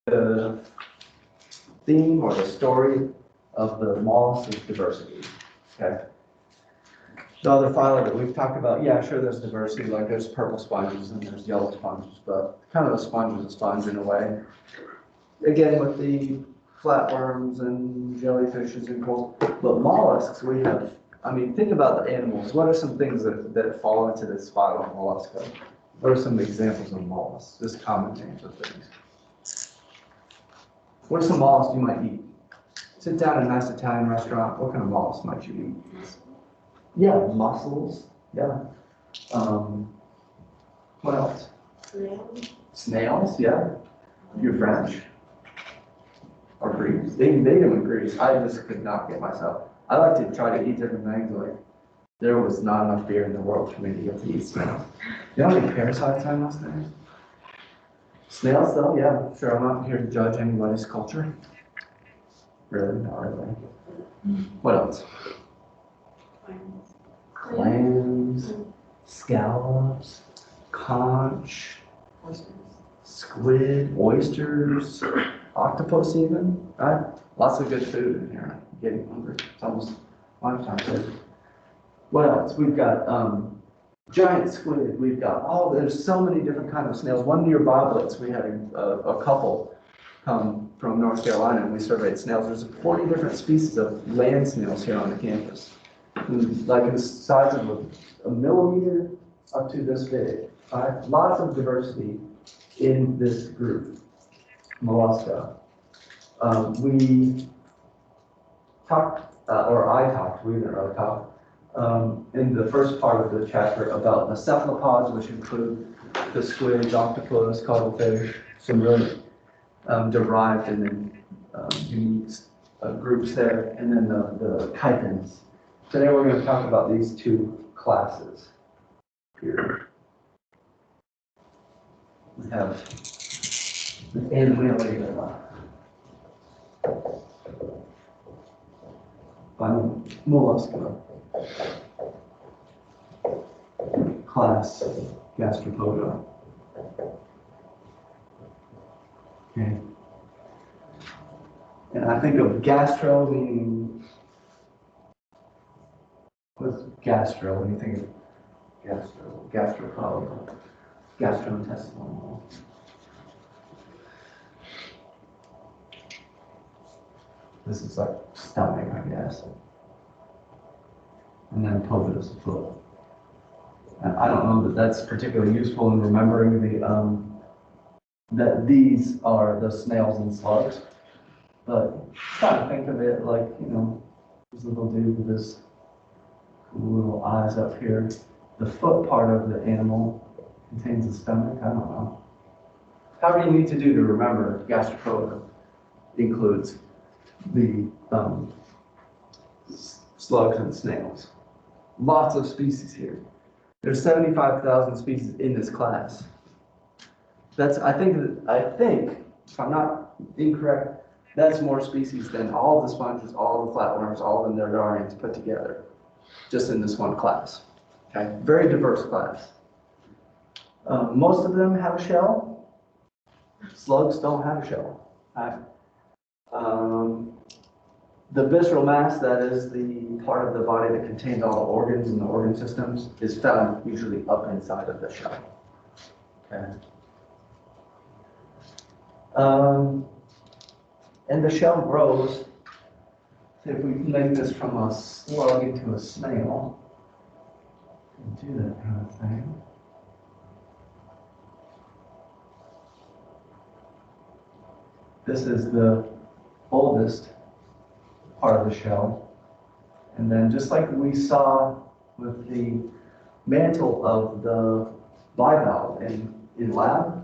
the theme or the story of the mollusk is diversity. Okay. The other phyla that we've talked about, yeah, sure, there's diversity, like there's purple sponges and there's yellow sponges, but kind of a sponge is a sponge in a way. Again, with the flatworms and jellyfishes and corals, but mollusks, we have, I mean, think about the animals. What are some things that fall into this Phylum Mollusca? What are some examples of mollusks, just common names of things? What are some mollusks you might eat? Sit down in a nice Italian restaurant, what kind of mollusks might you eat? Yeah, mussels, yeah. What else? Snails. Snails, yeah. You're French. Or Greece. They eat them in Greece. I just could not get myself. I like to try to eat different things, like there was not enough beer in the world for me to get to eat snails. You know how many parasites are on snails? Snails though, yeah, sure, I'm not here to judge anybody's culture. Really, not really. What else? Clams, scallops, conch, squid, oysters, octopus even, right? Lots of good food in here. I'm getting hungry. It's almost lunchtime too. What else? We've got giant squid. We've got, there's so many different kinds of snails. One year boblets, we had a couple come from North Carolina and we surveyed snails. There's 40 different species of land snails here on the campus. Like the size of a millimeter up to this big. Right? Lots of diversity in this group, Mollusca. We talked, or I talked, we didn't really talk, in the first part of the chapter about the cephalopods, which include the squids, octopus, cuttlefish, some really derived and then unique groups there, and then the chitons. Today we're going to talk about these two classes here. We have the Annelida Phylum Mollusca, class Gastropoda. Okay. And I think of gastro meaning, what's gastro when you think of gastro? Gastropod, gastrointestinal. This is like stomach, I guess. And then poda is foot. And I don't know that that's particularly useful in remembering that these are the snails and slugs. But try to think of it like, this little dude with his little eyes up here. The foot part of the animal contains the stomach. I don't know. However you need to do to remember gastropoda includes the slugs and snails. Lots of species here. There's 75,000 species in this class. That's, I think, if I'm not incorrect, that's more species than all the sponges, all the flatworms, all the nerdarians put together, just in this one class. Okay, very diverse class. Most of them have a shell. Slugs don't have a shell. Right? The visceral mass, that is the part of the body that contains all the organs and the organ systems, is found usually up inside of the shell. Okay. And the shell grows. If we make this from a slug into a snail, we do that kind of thing. This is the oldest part of the shell. And then just like we saw with the mantle of the bivalve in lab,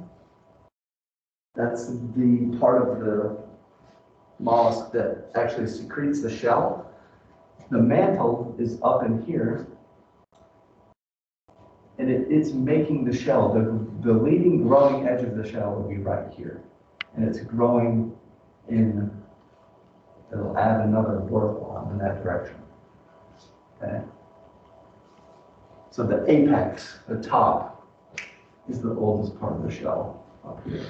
that's the part of the mollusk that actually secretes the shell. The mantle is up in here, and it's making the shell. The leading growing edge of the shell will be right here. And it's growing in, it'll add another vertical in that direction. Okay? So the apex, the top, is the oldest part of the shell up here.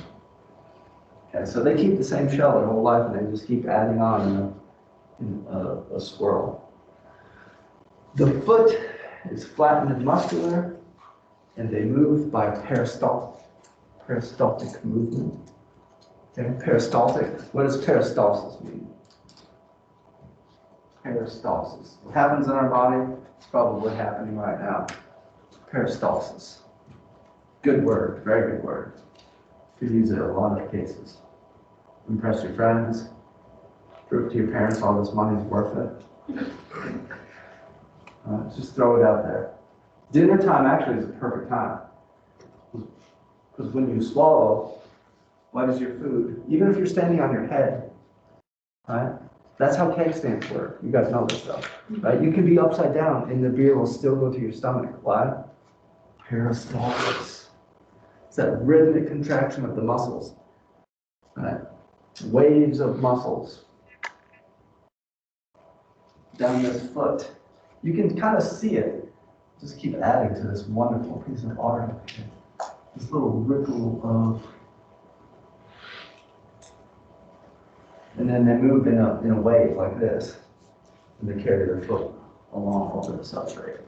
Okay, so they keep the same shell their whole life, and they just keep adding on in a swirl. The foot is flattened and muscular, and they move by peristaltic movement. Okay, peristaltic. What does peristalsis mean? Peristalsis. What happens in our body is probably happening right now. Peristalsis. Good word, very good word. You could use it in a lot of cases. Impress your friends. Prove to your parents all this money is worth it. Just throw it out there. Dinner time actually is a perfect time. Because when you swallow, what is your food? Even if you're standing on your head, right? That's how cake stands work. You guys know this stuff, right? You can be upside down and the beer will still go to your stomach. Why? Peristalsis. It's that rhythmic contraction of the muscles, right? Waves of muscles down this foot. You can kind of see it. Just keep adding to this wonderful piece of art. This little ripple of, and then they move in a wave like this, and they carry their foot along over the substrate.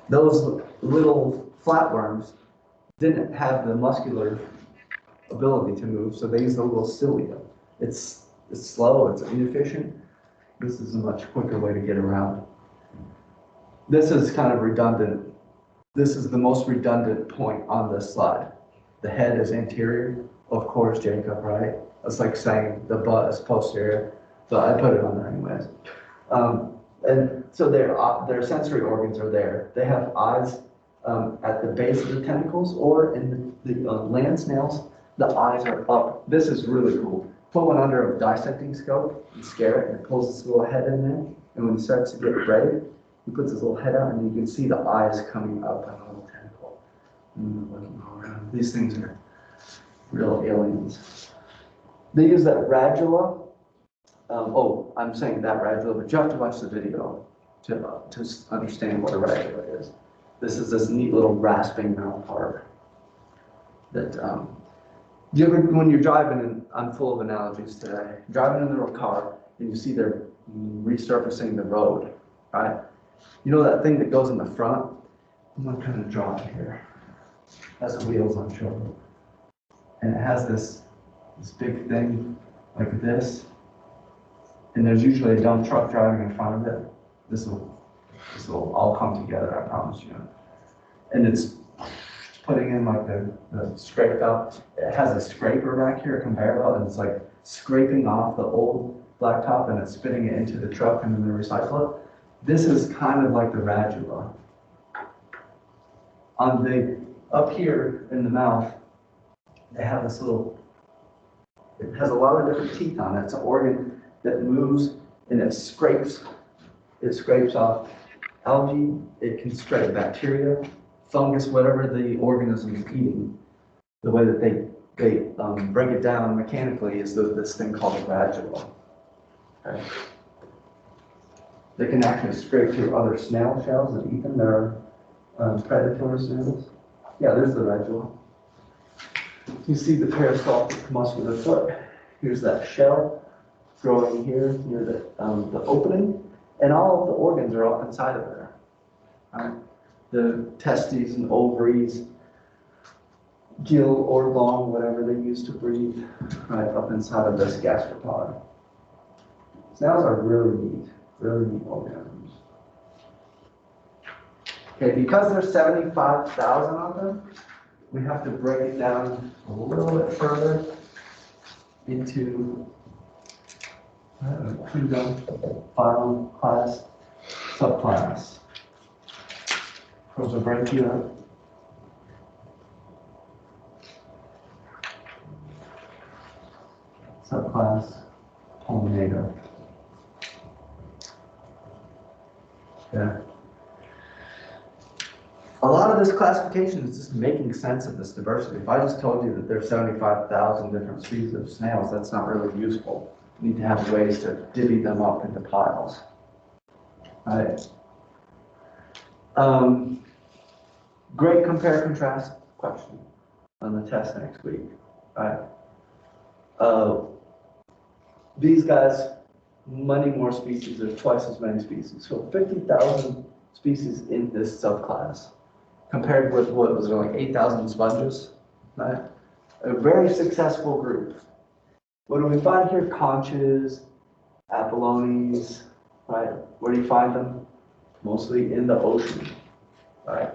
Those little flatworms didn't have the muscular ability to move, so they use the little cilia. It's slow, it's inefficient. This is a much quicker way to get around. This is kind of redundant. This is the most redundant point on this slide. The head is anterior, of course, Jacob, right? It's like saying the butt is posterior, so I put it on there anyways. And so their sensory organs are there. They have eyes at the base of the tentacles, or in the land snails, the eyes are up. This is really cool. Put one under a dissecting scope and scare it, and it pulls this little head in there. And when it starts to get brave, he puts his little head out, and you can see the eyes coming up on a little tentacle. And looking all around. These things are real aliens. They use that radula. I'm saying that radula, but you have to watch the video to understand what a radula is. This is this neat little rasping mouth part that do you ever, when you're driving, and I'm full of analogies today, driving in the car and you see they're resurfacing the road, right? You know that thing that goes in the front? I'm going to kind of draw it here. It has the wheels on shoulder. And it has this big thing like this. And there's usually a dump truck driving in front of it. This will all come together, I promise you. And it's putting in like the scraped up. It has a scraper back here, a conveyor belt, and it's like scraping off the old blacktop and it's spitting it into the truck and then they recycle it. This is kind of like the radula. Up here in the mouth, they have this little, it has a lot of different teeth on it. It's an organ that moves and it scrapes off algae, it can scrape bacteria, fungus, whatever the organism is eating. The way that they break it down mechanically is this thing called a radula. Okay. They can actually scrape through other snail shells and eat them. There are predatory snails. Yeah, there's the radula. You see the peristaltic muscular foot. Here's that shell growing here near the opening, and all of the organs are up inside of there. Right? The testes and ovaries, gill or lung, whatever they use to breathe, right up inside of this gastropod. Snails are really neat organisms. Okay, because there's 75,000 of them, we have to break it down a little bit further into kingdom, phylum, class, subclass. Prosopranchia. Subclass, Pulmonata. Okay. A lot of this classification is just making sense of this diversity. If I just told you that there's 75,000 different species of snails, that's not really useful. You need to have ways to divvy them up into piles. All right. Great compare-contrast question on the test next week. All right. Uh, these guys, many more species, there's twice as many species. So 50,000 species in this subclass, compared with what was there, like 8,000 sponges, right? A very successful group. What do we find here? Conches, abalones, right? Where do you find them? Mostly in the ocean, right?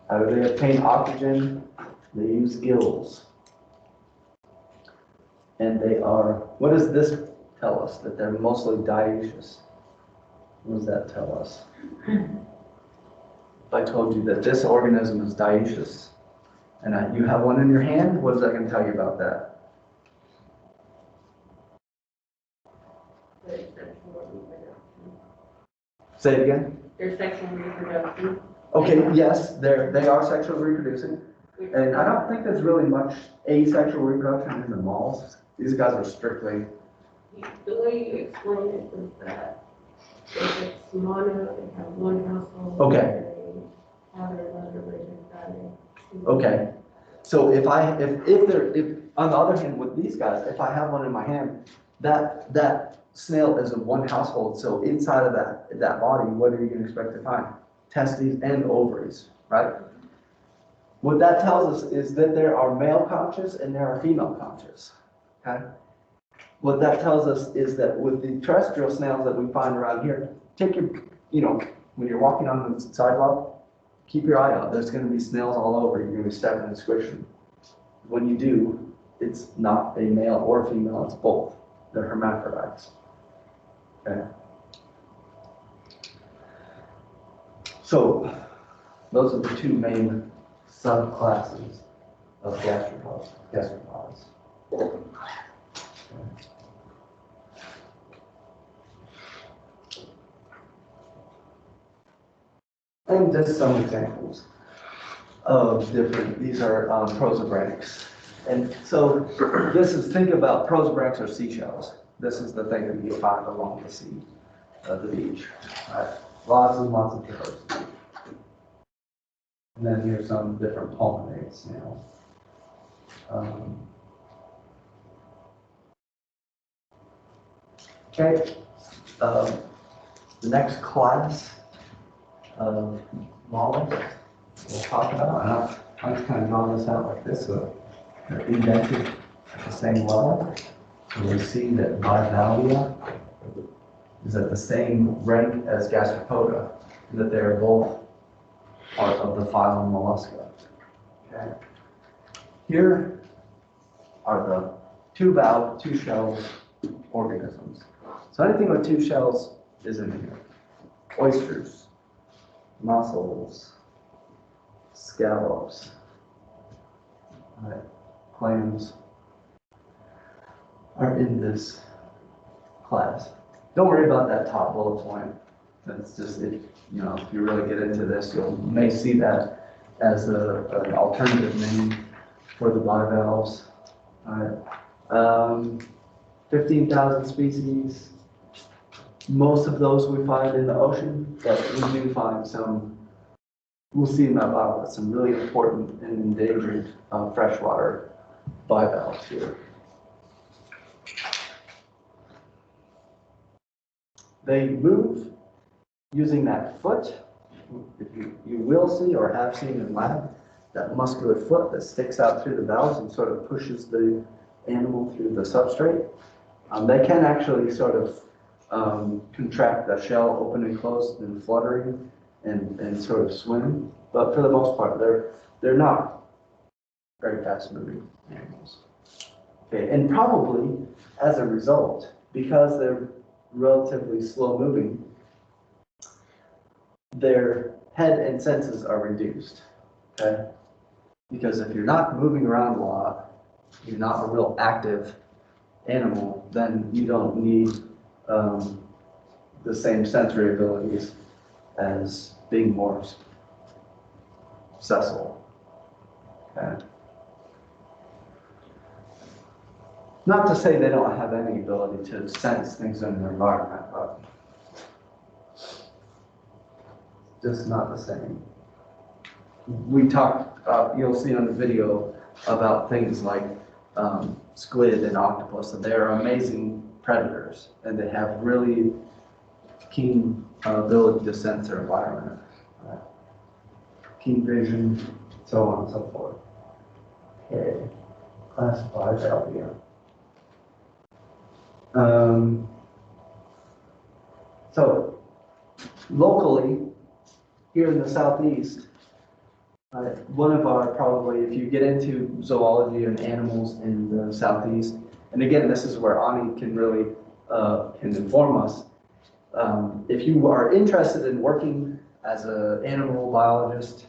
How do they obtain oxygen? They use gills. And they are, what does this tell us? That they're mostly dioecious. What does that tell us? If I told you that this organism is dioecious, and you have one in your hand, what is that going to tell you about that? Say it again. Their sexual reproduction. Okay, yes, they are sexually reproducing. And I don't think there's really much asexual reproduction in the mollusks. These guys are strictly. The way you explain it is that if it's mono, they have one household. Okay. They have their other related. Okay. So if on the other hand with these guys, if I have one in my hand, that snail is in one household. So inside of that body, what are you going to expect to find? Testes and ovaries, right? What that tells us is that there are male conches and there are female conches, okay? What that tells us is that with the terrestrial snails that we find around here, take your, when you're walking on the sidewalk, keep your eye out. There's going to be snails all over. You're going to be stepping and squishing. When you do, it's not a male or a female, it's both. They're hermaphrodites, okay? So those are the two main subclasses of gastropods. And just some examples of different, these are prosobranics. And so this is, think about prosobranics or seashells. This is the thing that you find along the sea, the beach, right? Lots and lots of toes. And then here's some different pulmonate snails. Okay, the next class of mollusks we'll talk about, and I'm just kind of drawing this out like this, so they're indented at the same level. So we see that bivalvia is at the same rank as gastropoda, and that they're both part of the phylum Mollusca. Okay. Here are the two-valve, two-shell organisms. So anything with two shells is in here. Oysters, mussels, scallops, clams are in this class. Don't worry about that top bullet point. That's just, if you really get into this, you may see that as an alternative name for the bivalves. All right. 15,000 species. Most of those we find in the ocean, but we do find some, we'll see in that Bible, some really important and endangered freshwater bivalves here. They move using that foot. If you will see or have seen in lab, that muscular foot that sticks out through the valves and sort of pushes the animal through the substrate. They can actually sort of contract the shell, open and close and fluttering and sort of swim. But for the most part, they're not very fast moving animals. Okay, and probably as a result, because they're relatively slow moving, their head and senses are reduced. Okay? Because if you're not moving around a lot, you're not a real active animal, then you don't need the same sensory abilities as being more sessile. Okay? Not to say they don't have any ability to sense things in their environment, but just not the same. We talked, you'll see on the video about things like squid and octopus, and they're amazing predators, and they have really keen ability to sense their environment, keen vision, so on and so forth. Okay, classified value. So locally, here in the southeast, one of our probably, if you get into zoology and animals in the southeast, and again, this is where Ani can really can inform us. If you are interested in working as an animal biologist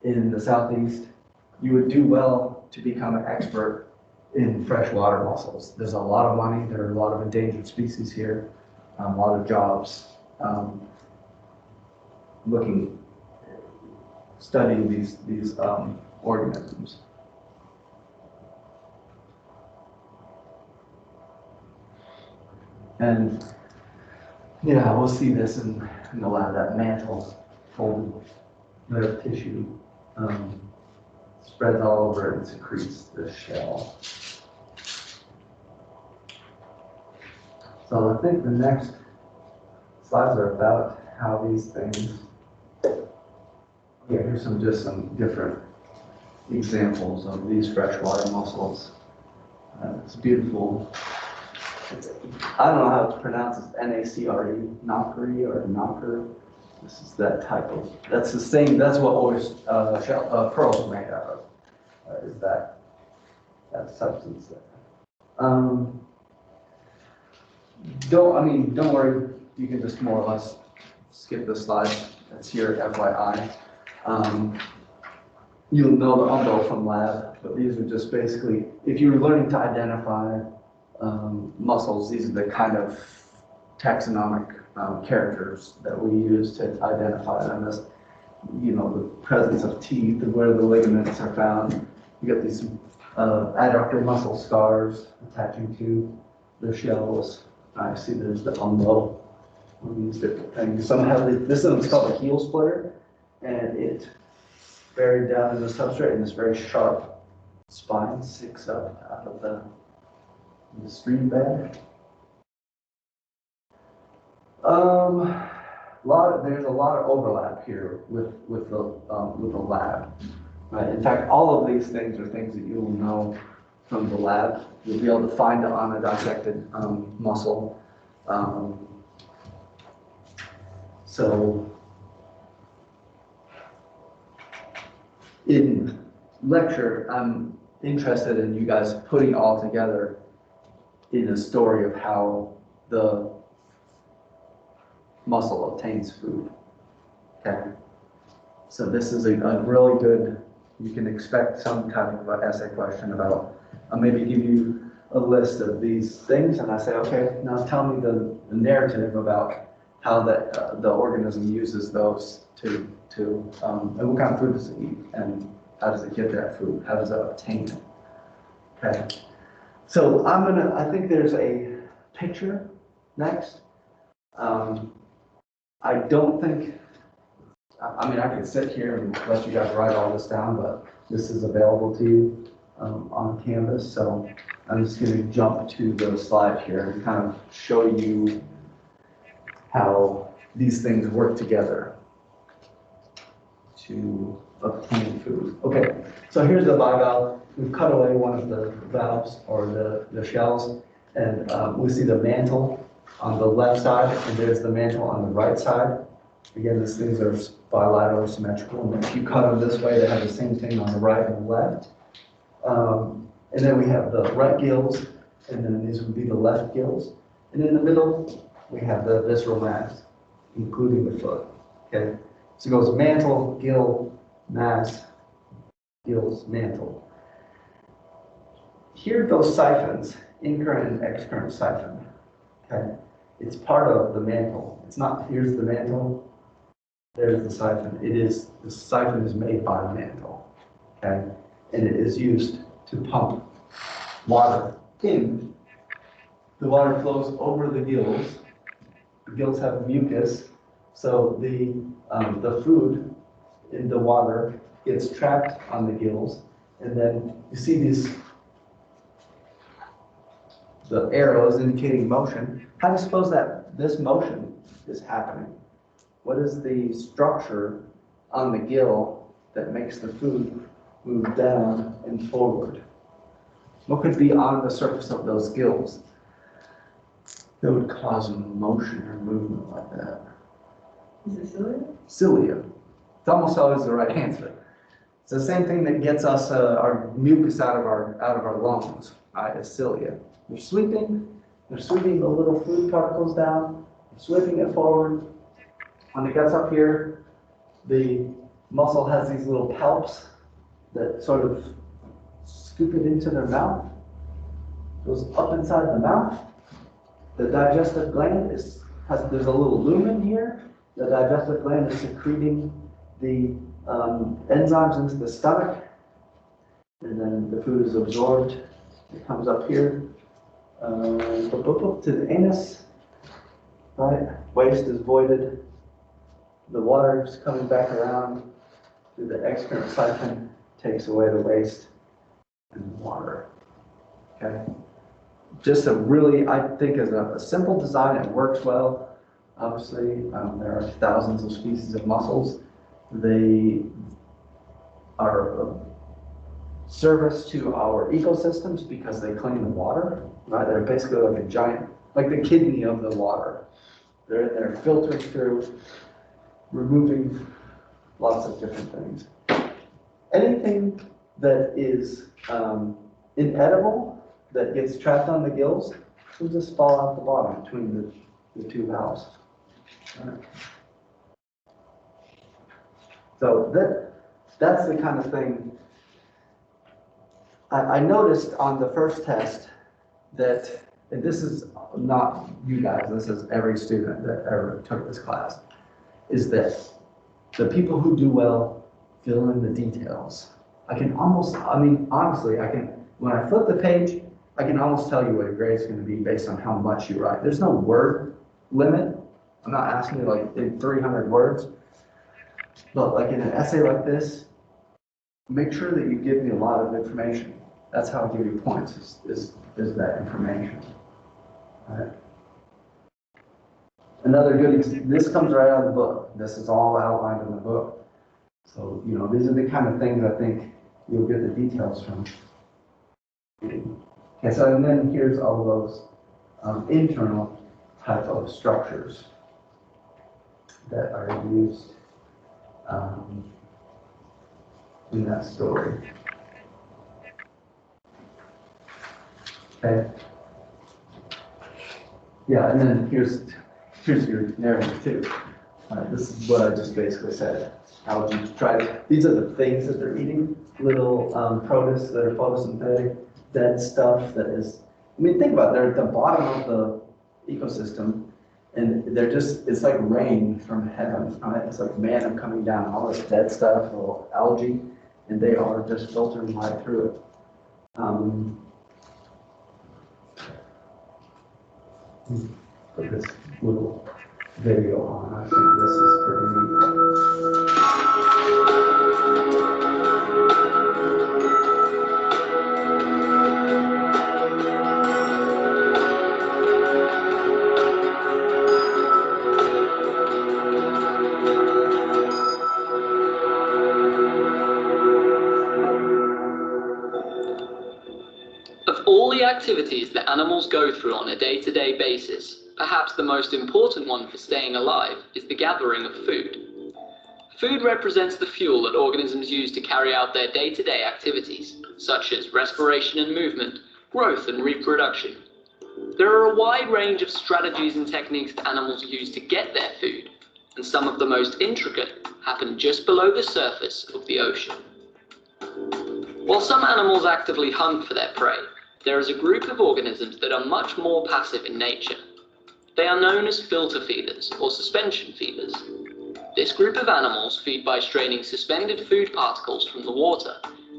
in the southeast, you would do well to become an expert in freshwater mussels. There's a lot of money. There are a lot of endangered species here, a lot of jobs studying these organisms. And yeah, we'll see this in the lab, that mantle folded layer of tissue spreads all over and secretes the shell. So I think the next slides are about how these things, here's just some different examples of these freshwater mussels. It's beautiful. I don't know how to pronounce it, N-A-C-R-E, knockery or knocker. This is that type of, that's the same, that's what pearls are made out of, is that substance there. Don't worry, you can just more or less skip the slide. That's here, FYI. You'll know the umbo from lab, but these are just basically, if you're learning to identify mussels, these are the kind of taxonomic characters that we use to identify them as, the presence of teeth and where the ligaments are found. You get these adductor muscle scars attaching to the shells. I see there's the umbo on these different things. Some have this one's called a heel splitter, and it buried down in the substrate, and this very sharp spine sticks up out of the stream bed. There's a lot of overlap here with the lab. Right? In fact, all of these things are things that you will know from the lab. You'll be able to find it on a dissected mussel. So in lecture, I'm interested in you guys putting all together in a story of how the mussel obtains food. Okay, so this is a really good, you can expect some kind of an essay question about, I'll maybe give you a list of these things, and I say, okay, now tell me the narrative about how the organism uses those to and what kind of food does it eat, and how does it get that food, how does it obtain it. Okay, so I think there's a picture next. I don't think, I could sit here and let you guys write all this down, but this is available to you on Canvas. So I'm just going to jump to the slide here and kind of show you how these things work together to obtain food. Okay, so here's the bivalve. We've cut away one of the valves, or the shells, and we see the mantle on the left side, and there's the mantle on the right side. Again, these things are bilaterally symmetrical, and if you cut them this way, they have the same thing on the right and the left. And then we have the right gills, and then these would be the left gills. And in the middle, we have the visceral mass, including the foot. Okay, so it goes mantle, gill, mass, gills, mantle. Here are those siphons, incurrent and excurrent siphon. Okay, it's part of the mantle. It's not, here's the mantle, there's the siphon. The siphon is made by the mantle. Okay, and it is used to pump water in. The water flows over the gills. The gills have mucus, so the food in the water gets trapped on the gills, and then you see these the arrows indicating motion. How do you suppose that this motion is happening? What is the structure on the gill that makes the food move down and forward? What could be on the surface of those gills that would cause motion or movement like that? Is it cilia? Cilia. It's almost always the right answer. It's the same thing that gets us our mucus out of our lungs, right? Is cilia. They're sweeping the little food particles down, sweeping it forward. When it gets up here, the muscle has these little palps that sort of scoop it into their mouth. Goes up inside the mouth. The digestive gland there's a little lumen here. The digestive gland is secreting the enzymes into the stomach, and then the food is absorbed. It comes up here to the anus, right? Waste is voided. The water is coming back around through the external siphon, takes away the waste and the water. Okay. Just a really, I think, is a simple design. It works well. Obviously, there are thousands of species of mussels. They are of service to our ecosystems because they clean the water, right? They're basically like a giant, like the kidney of the water. They're filtering through, removing lots of different things. Anything that is inedible, that gets trapped on the gills, will just fall out the bottom between the two valves. Right. So that's the kind of thing. I noticed on the first test that, and this is not you guys, this is every student that ever took this class, is that the people who do well fill in the details. Honestly, when I flip the page, I can almost tell you what your grade's going to be based on how much you write. There's no word limit. I'm not asking you like in 300 words, but like in an essay like this, make sure that you give me a lot of information. That's how I give you points, is that information. All right. Another good, this comes right out of the book. This is all outlined in the book. So, these are the kind of things I think you'll get the details from. Okay, so and then here's all those internal type of structures that are used in that story. Okay. Yeah, and then here's your narrative too. This is what I just basically said. Algae these are the things that they're eating, little protists that are photosynthetic, dead stuff that is, think about it, they're at the bottom of the ecosystem, and it's like rain from heaven, right? It's like manna coming down, all this dead stuff, little algae, and they are just filtering right through it. Put this little video on. I think this is pretty neat. Of all the activities that animals go through on a day-to-day basis, perhaps the most important one for staying alive is the gathering of food. Food represents the fuel that organisms use to carry out their day-to-day activities, such as respiration and movement, growth and reproduction. There are a wide range of strategies and techniques that animals use to get their food, and some of the most intricate happen just below the surface of the ocean. While some animals actively hunt for their prey, there is a group of organisms that are much more passive in nature. They are known as filter feeders or suspension feeders. This group of animals feed by straining suspended food particles from the water,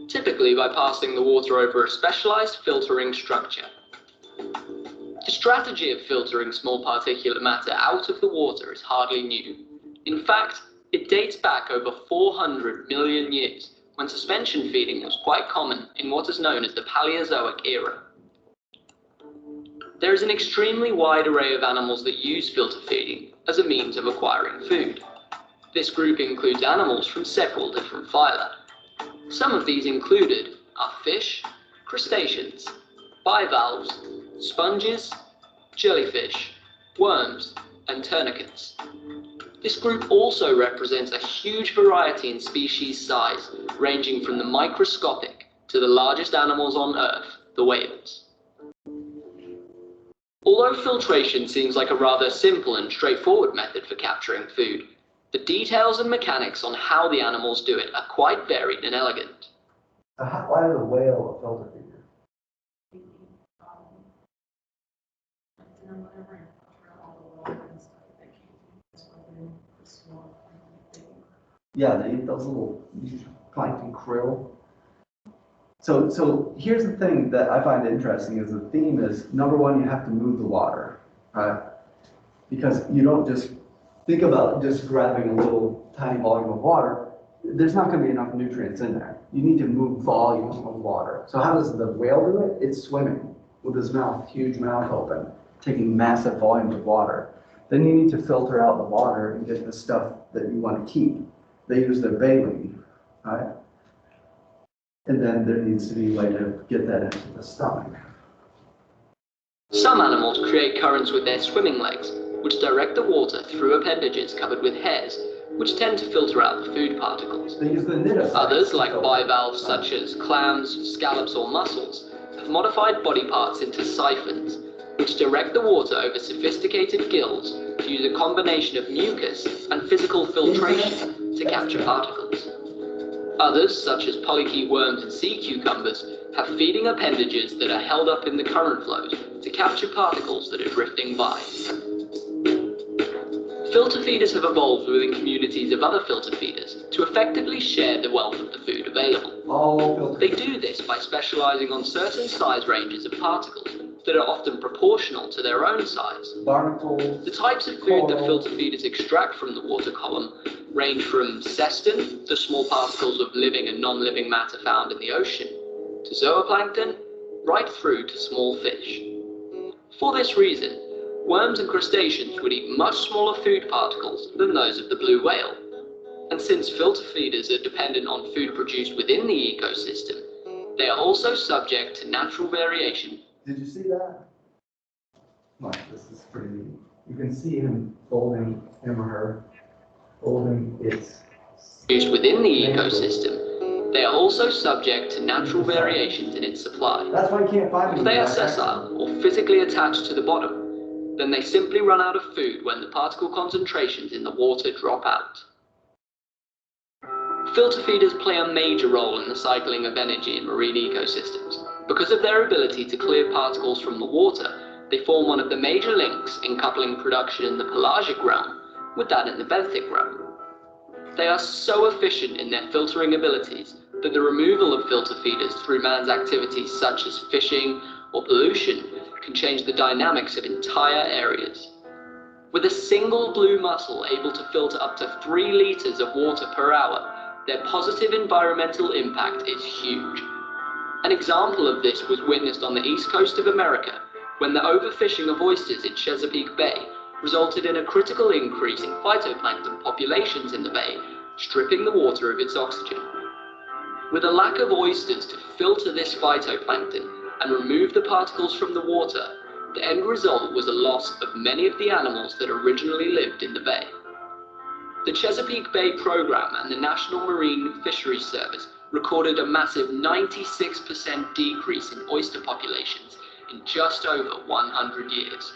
typically by passing the water over a specialized filtering structure. The strategy of filtering small particulate matter out of the water is hardly new. In fact, it dates back over 400 million years, when suspension feeding was quite common in what is known as the Paleozoic era. There is an extremely wide array of animals that use filter feeding as a means of acquiring food. This group includes animals from several different phyla. Some of these included are fish, crustaceans, bivalves, sponges, jellyfish, worms, and tourniquets. This group also represents a huge variety in species size, ranging from the microscopic to the largest animals on Earth, the whales. Although filtration seems like a rather simple and straightforward method for capturing food, the details and mechanics on how the animals do it are quite varied and elegant. Why is a whale a filter feeder? Yeah, they eat those little plankton krill. So here's the thing that I find interesting is the theme is, number one, you have to move the water, right? Because you don't just think about just grabbing a little tiny volume of water. There's not going to be enough nutrients in there. You need to move volume of water. So how does the whale do it? It's swimming with his mouth, huge mouth open, taking massive volumes of water. Then you need to filter out the water and get the stuff that you want to keep. They use their baleen, right? And then there needs to be a way to get that into the stomach. Some animals create currents with their swimming legs, which direct the water through appendages covered with hairs, which tend to filter out the food particles. They use the nidus. Others, like bivalves such as clams, scallops, or mussels, have modified body parts into siphons, which direct the water over sophisticated gills to use a combination of mucus and physical filtration to capture particles. Others, such as polychaete worms and sea cucumbers, have feeding appendages that are held up in the current flows to capture particles that are drifting by. Filter feeders have evolved within communities of other filter feeders to effectively share the wealth of the food available. They do this by specializing on certain size ranges of particles that are often proportional to their own size. Barnacles. The types of food that filter feeders extract from the water column range from cestin, the small particles of living and non-living matter found in the ocean, to zooplankton, right through to small fish. For this reason, worms and crustaceans would eat much smaller food particles than those of the blue whale. And since filter feeders are dependent on food produced within the ecosystem, they are also subject to natural variation. Did you see that? Watch, this is pretty neat. You can see him holding him or her, holding its... Produced within the ecosystem, they are also subject to natural variations in its supply. That's why you can't find them. If they are sessile or physically attached to the bottom, then they simply run out of food when the particle concentrations in the water drop out. Filter feeders play a major role in the cycling of energy in marine ecosystems. Because of their ability to clear particles from the water, they form one of the major links in coupling production in the pelagic realm with that in the benthic realm. They are so efficient in their filtering abilities that the removal of filter feeders through man's activities such as fishing or pollution can change the dynamics of entire areas. With a single blue mussel able to filter up to 3 liters of water per hour, their positive environmental impact is huge. An example of this was witnessed on the east coast of America when the overfishing of oysters in Chesapeake Bay resulted in a critical increase in phytoplankton populations in the bay, stripping the water of its oxygen. With a lack of oysters to filter this phytoplankton and remove the particles from the water, the end result was a loss of many of the animals that originally lived in the bay. The Chesapeake Bay Program and the National Marine Fisheries Service recorded a massive 96% decrease in oyster populations in just over 100 years.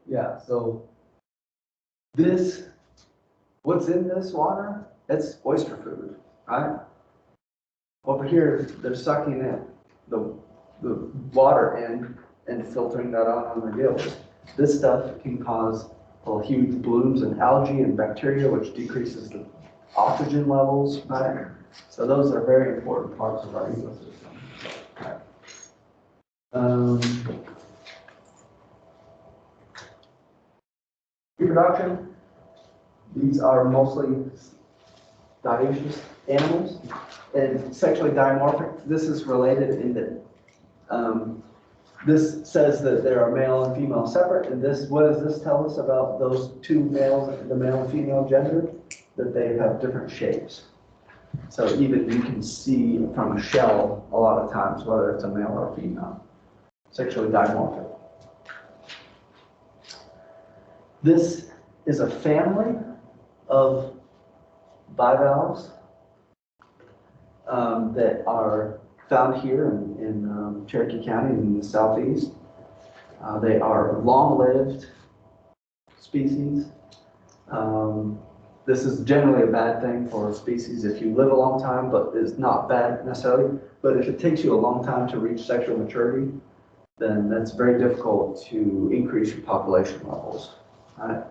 Yeah, so what's in this water? It's oyster food, right? Over here, they're sucking in the water in and filtering that out on their gills. This stuff can cause huge blooms in algae and bacteria, which decreases the oxygen levels, right? So those are very important parts of our ecosystem. Right. Reproduction. These are mostly dioecious animals and sexually dimorphic. This is related in that This says that there are male and female separate, and this, what does this tell us about those two males, the male and female gender? That they have different shapes. So even you can see from a shell a lot of times whether it's a male or a female, sexually dimorphic. This is a family of bivalves that are found here in Cherokee County in the southeast. They are long-lived species. This is generally a bad thing for a species if you live a long time, but it's not bad necessarily. But if it takes you a long time to reach sexual maturity, then that's very difficult to increase your population levels. Right?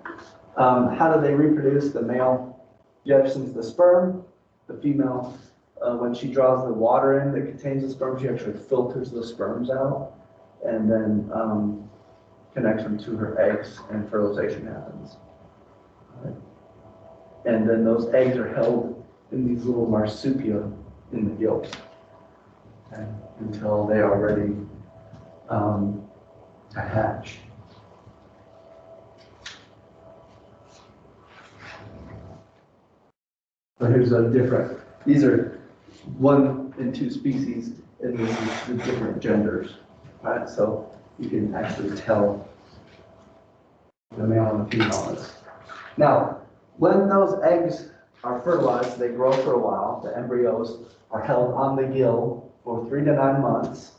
How do they reproduce? The male jettisons the sperm. The female, when she draws the water in that contains the sperm, she actually filters the sperms out and then connects them to her eggs, and fertilization happens. Right? And then those eggs are held in these little marsupia in the gills, okay, until they are ready to hatch. So here's a different, these are 1 and 2 species, and this is the different genders, right? So you can actually tell the male and the female is. Now, when those eggs are fertilized, they grow for a while. The embryos are held on the gill for 3 to 9 months.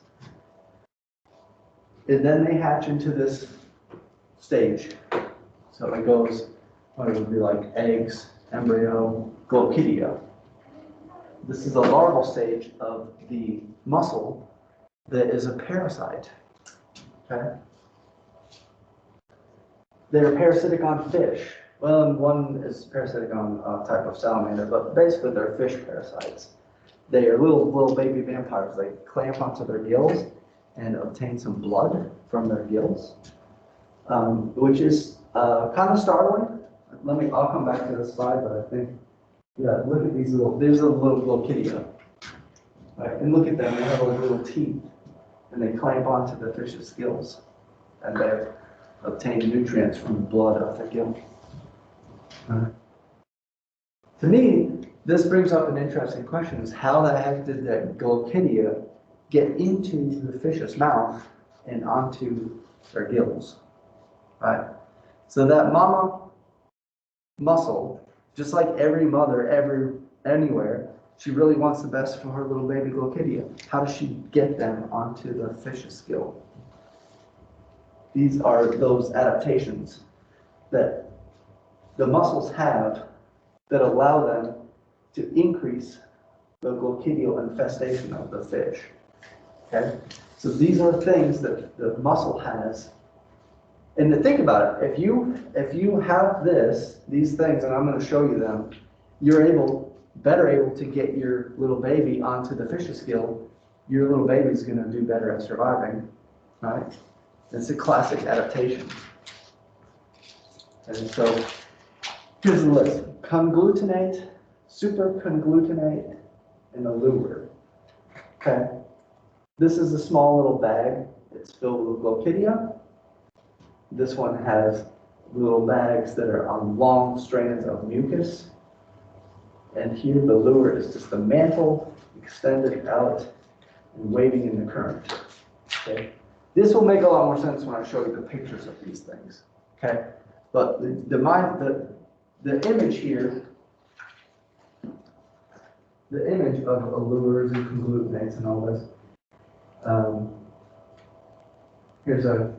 And then they hatch into this stage. So it goes, what it would be like eggs, embryo, glochidia. This is a larval stage of the mussel that is a parasite. Okay? They're parasitic on fish. Well, one is parasitic on a type of salamander, but basically they're fish parasites. They are little baby vampires. They clamp onto their gills and obtain some blood from their gills, which is kind of startling. I'll come back to this slide, but I think, yeah, look at there's a little glochidia. Right, and look at them, they have like little teeth, and they clamp onto the fish's gills, and they obtain nutrients from the blood of the gill. To me, this brings up an interesting question, is how the heck did that glochidia get into the fish's mouth and onto their gills, right? So that mama mussel, just like every mother anywhere, she really wants the best for her little baby glochidia. How does she get them onto the fish's gill? These are those adaptations that the mussels have that allow them to increase the glochidial infestation of the fish. Okay? So these are things that the mussel has. And to think about it, if you have these things, and I'm going to show you them, you're better able to get your little baby onto the fish's gill. Your little baby's going to do better at surviving, right? It's a classic adaptation. And so here's the list: conglutinate, superconglutinate, and a lure. Okay? This is a small little bag. It's filled with glochidia. This one has little bags that are on long strands of mucus. And here the lure is just the mantle extended out and waving in the current. Okay? This will make a lot more sense when I show you the pictures of these things. Okay? But the image here, the image of allures and conglutinates and all this, here's a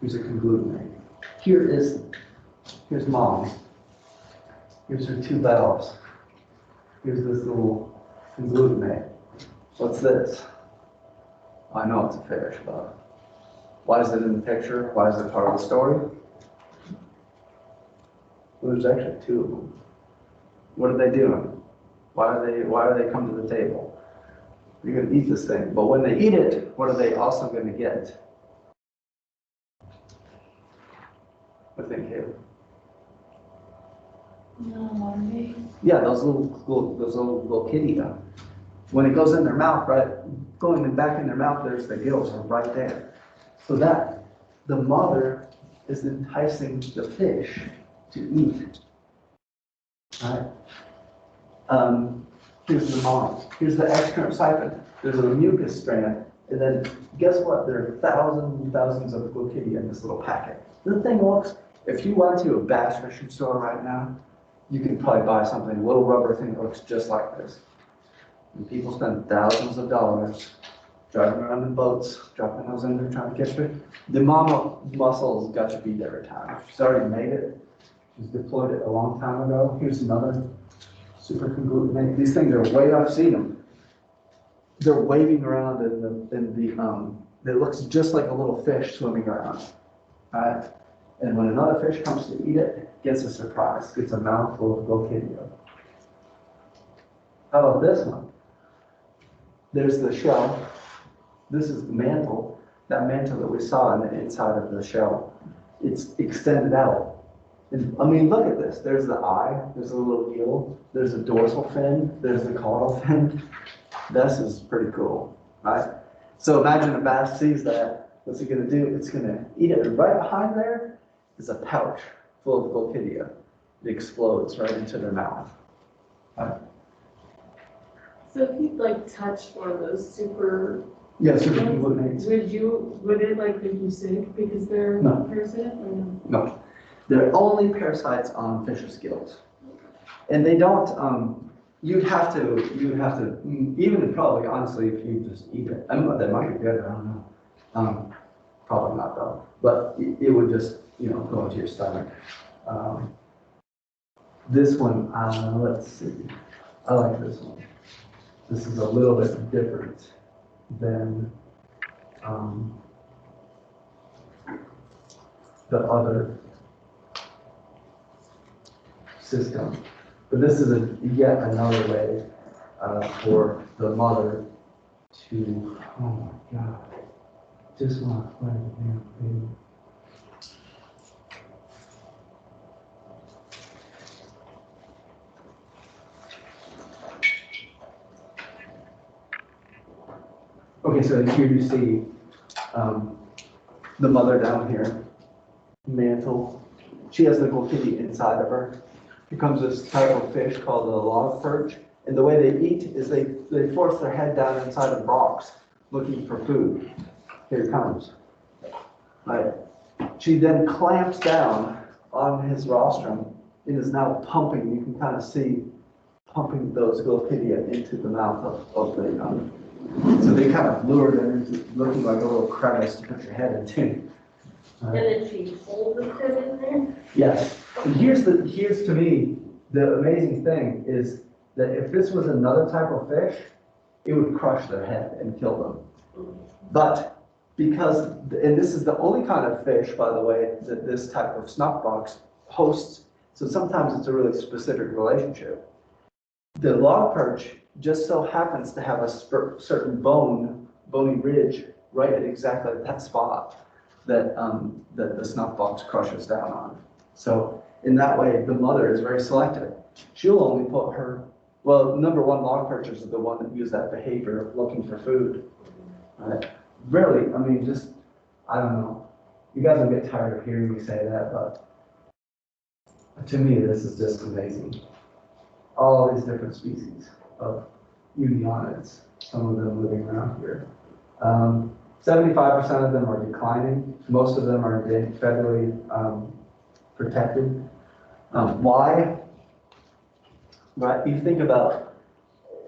conglutinate. Here's mom. Here's her 2 valves. Here's this little conglutinate. What's this? I know it's a fish, but why is it in the picture? Why is it part of the story? Well, there's actually 2 of them. What are they doing? Why do they come to the table? You're going to eat this thing, but when they eat it, what are they also going to get? What do you think, Caleb? No, Yeah, those little glochidia. when it goes in their mouth, right, going back in their mouth, there's the gills are right there. So that the mother is enticing the fish to eat. Right? Here's the mom. Here's the external siphon. There's a mucus strand. And then guess what? There are thousands and thousands of Glochidia in this little packet. The thing looks, if you went to a bass fishing store right now, you can probably buy something, a little rubber thing that looks just like this. And people spend thousands of dollars driving around in boats, dropping those in there, trying to catch fish. The mama mussel has got to be there every time. She's already made it. She's deployed it a long time ago. Here's another super congruent. These things are way, I've seen them. They're waving around it looks just like a little fish swimming around. Right? And when another fish comes to eat it, it gets a surprise. Gets a mouthful of Glochidia. How about this one? There's the shell. This is the mantle. That mantle that we saw in the inside of the shell. It's extended out. And, I mean, look at this. There's the eye. There's a little gill. There's a dorsal fin. There's the caudal fin. This is pretty cool, right? So imagine a bass sees that. What's it going to do? It's going to eat it. And right behind there is a pouch full of Glochidia. It explodes right into their mouth. Right? So if you like touched one of those super, Yeah, super conglutinates. would it like make you sick because they're No. parasitic or no? No, they're only parasites on fish's gills, and they don't. You'd have to, even probably honestly, if you just eat it, I mean, that might be good. I don't know. Probably not though. But it would just, go into your stomach. This one, let's see. I like this one. This is a little bit different than the other system. But this is yet another way for the mother to, oh my God, just want to play the damn thing. Okay, so here you see the mother down here, mantle. She has the Glochidia inside of her. Here comes this type of fish called the log perch. And the way they eat is they force their head down inside of rocks looking for food. Here it comes. Right. She then clamps down on his rostrum and is now pumping. You can kind of see pumping those Glochidia into the mouth of the so they kind of lure them into looking like a little crevice to put your head into. And then she holds the fin in there? Yes. And here's to me, the amazing thing is that if this was another type of fish, it would crush their head and kill them. But because, and this is the only kind of fish, by the way, that this type of snuff box hosts, so sometimes it's a really specific relationship. The log perch just so happens to have a certain bony ridge right at exactly that spot that the snuff box crushes down on. So in that way, the mother is very selective. She'll only put her, well, number one, log perchers are the one that use that behavior of looking for food. Right? Really, I mean, just, I don't know. You guys will get tired of hearing me say that, but to me, this is just amazing. All these different species of unionids, some of them living around here. 75% of them are declining. Most of them are federally protected. Why? Right, you think about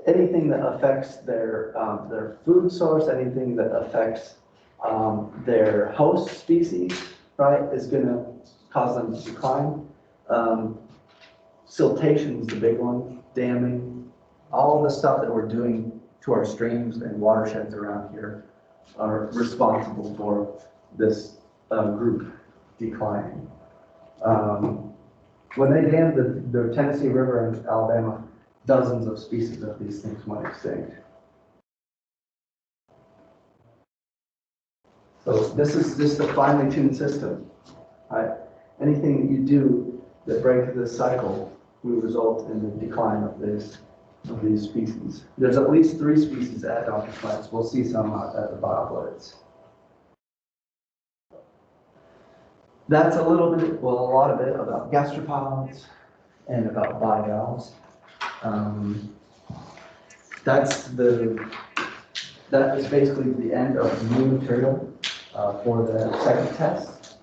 anything that affects their food source, anything that affects their host species, right, is going to cause them to decline. Siltation is the big one, damming, all the stuff that we're doing to our streams and watersheds around here are responsible for this group declining. When they dammed the Tennessee River in Alabama, dozens of species of these things went extinct. So this is just a finely tuned system. Right? Anything that you do that breaks this cycle will result in the decline of this of these species. There's at least 3 species at Dr. Plants. We'll see some at the bioblades. That's a little bit, well, a lot of it about gastropods and about bivalves. That is basically the end of the new material for the second test.